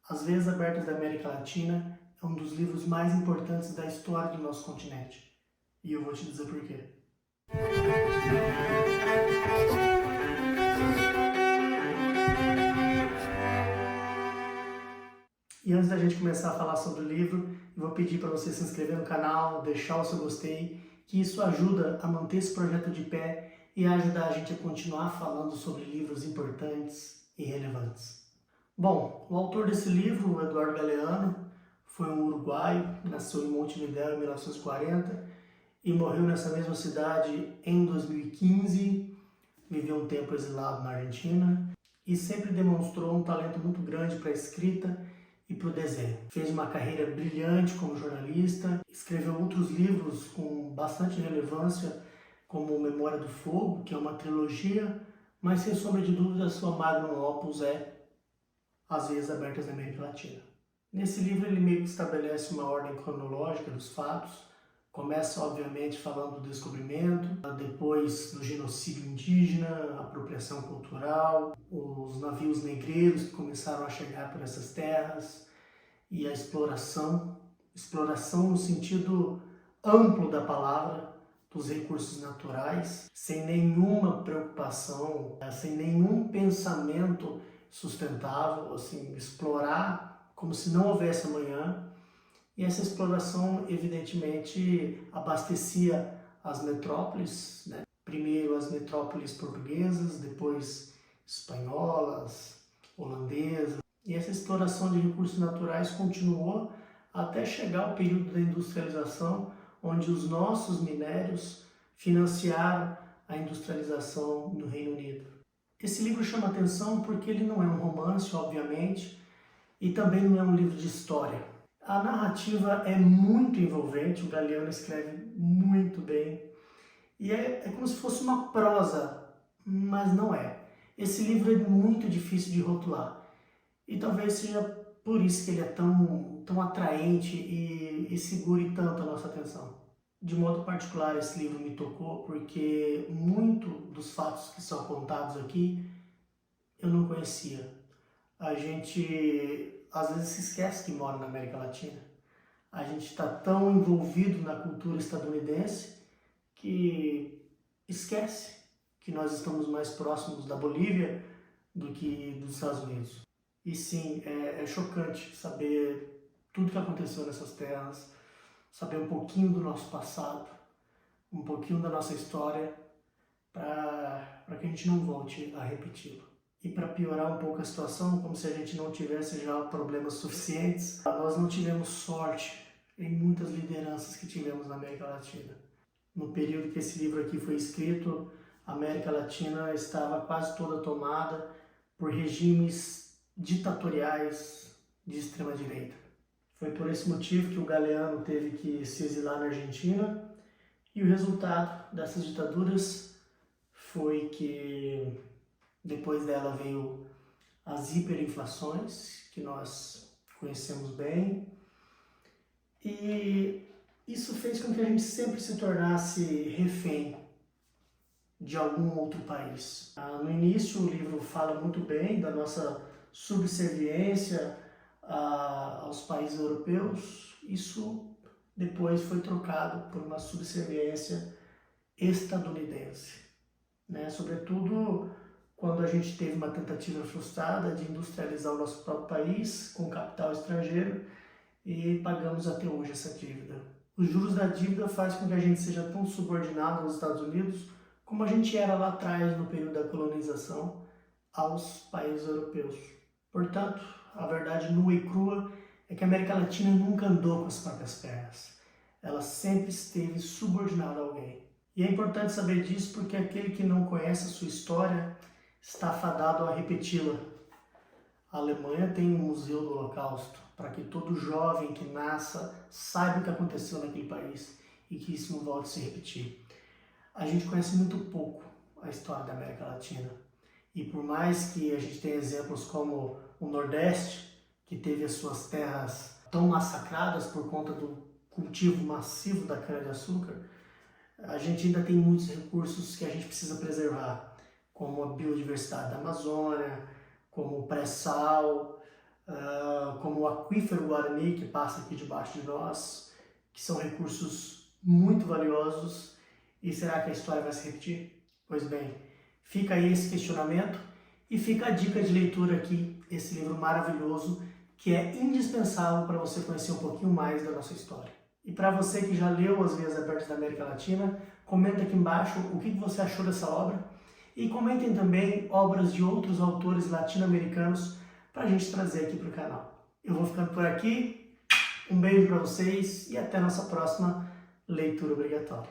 As Veias Abertas da América Latina é um dos livros mais importantes da história do nosso continente. E eu vou te dizer por quê. E antes da gente começar a falar sobre o livro, eu vou pedir para você se inscrever no canal, deixar o seu gostei, que isso ajuda a manter esse projeto de pé e a ajudar a gente a continuar falando sobre livros importantes e relevantes. Bom, o autor desse livro, o Eduardo Galeano, foi um uruguaio, nasceu em Montevidéu em 1940 e morreu nessa mesma cidade em 2015, viveu um tempo exilado na Argentina e sempre demonstrou um talento muito grande para a escrita e para o desenho. Fez uma carreira brilhante como jornalista, escreveu outros livros com bastante relevância, como Memória do Fogo, que é uma trilogia, mas sem sombra de dúvida sua magnum opus é As Veias Abertas da América Latina. Nesse livro ele meio que estabelece uma ordem cronológica dos fatos. Começa, obviamente, falando do descobrimento, depois do genocídio indígena, apropriação cultural, os navios negreiros que começaram a chegar por essas terras e a exploração no sentido amplo da palavra, dos recursos naturais, sem nenhuma preocupação, sem nenhum pensamento sustentável, assim, explorar como se não houvesse amanhã. E essa exploração, evidentemente, abastecia as metrópoles, né? Primeiro as metrópoles portuguesas, depois espanholas, holandesas. E essa exploração de recursos naturais continuou até chegar ao período da industrialização, onde os nossos minérios financiaram a industrialização no Reino Unido. Esse livro chama atenção porque ele não é um romance, obviamente, e também não é um livro de história. A narrativa é muito envolvente, o Galeano escreve muito bem, e é como se fosse uma prosa, mas não é. Esse livro é muito difícil de rotular, e talvez seja por isso que ele é tão atraente e segure tanto a nossa atenção. De modo particular, esse livro me tocou porque muito dos fatos que são contados aqui eu não conhecia. A gente às vezes se esquece que mora na América Latina. A gente está tão envolvido na cultura estadunidense que esquece que nós estamos mais próximos da Bolívia do que dos Estados Unidos. E sim, é chocante saber tudo que aconteceu nessas terras, saber um pouquinho do nosso passado, um pouquinho da nossa história, para que a gente não volte a repeti-lo. E para piorar um pouco a situação, como se a gente não tivesse já problemas suficientes, nós não tivemos sorte em muitas lideranças que tivemos na América Latina. No período que esse livro aqui foi escrito, a América Latina estava quase toda tomada por regimes ditatoriais de extrema-direita. Foi por esse motivo que o Galeano teve que se exilar na Argentina, e o resultado dessas ditaduras foi que depois dela veio as hiperinflações, que nós conhecemos bem, e isso fez com que a gente sempre se tornasse refém de algum outro país. No início o livro fala muito bem da nossa subserviência aos países europeus. Isso depois foi trocado por uma subserviência estadunidense, né? Sobretudo quando a gente teve uma tentativa frustrada de industrializar o nosso próprio país com capital estrangeiro e pagamos até hoje essa dívida. Os juros da dívida fazem com que a gente seja tão subordinado aos Estados Unidos como a gente era lá atrás no período da colonização aos países europeus. Portanto, a verdade nua e crua é que a América Latina nunca andou com as próprias pernas. Ela sempre esteve subordinada a alguém. E é importante saber disso porque aquele que não conhece a sua história está fadado a repeti-la. A Alemanha tem um museu do Holocausto, para que todo jovem que nasça saiba o que aconteceu naquele país e que isso não volte a se repetir. A gente conhece muito pouco a história da América Latina. E por mais que a gente tenha exemplos como o Nordeste, que teve as suas terras tão massacradas por conta do cultivo massivo da cana-de-açúcar, a gente ainda tem muitos recursos que a gente precisa preservar, como a biodiversidade da Amazônia, como o pré-sal, como o aquífero Guarani, que passa aqui debaixo de nós, que são recursos muito valiosos. E será que a história vai se repetir? Pois bem, fica aí esse questionamento e fica a dica de leitura aqui, esse livro maravilhoso, que é indispensável para você conhecer um pouquinho mais da nossa história. E para você que já leu As Veias Abertas da América Latina, comenta aqui embaixo o que você achou dessa obra e comentem também obras de outros autores latino-americanos para a gente trazer aqui para o canal. Eu vou ficando por aqui, um beijo para vocês e até a nossa próxima leitura obrigatória.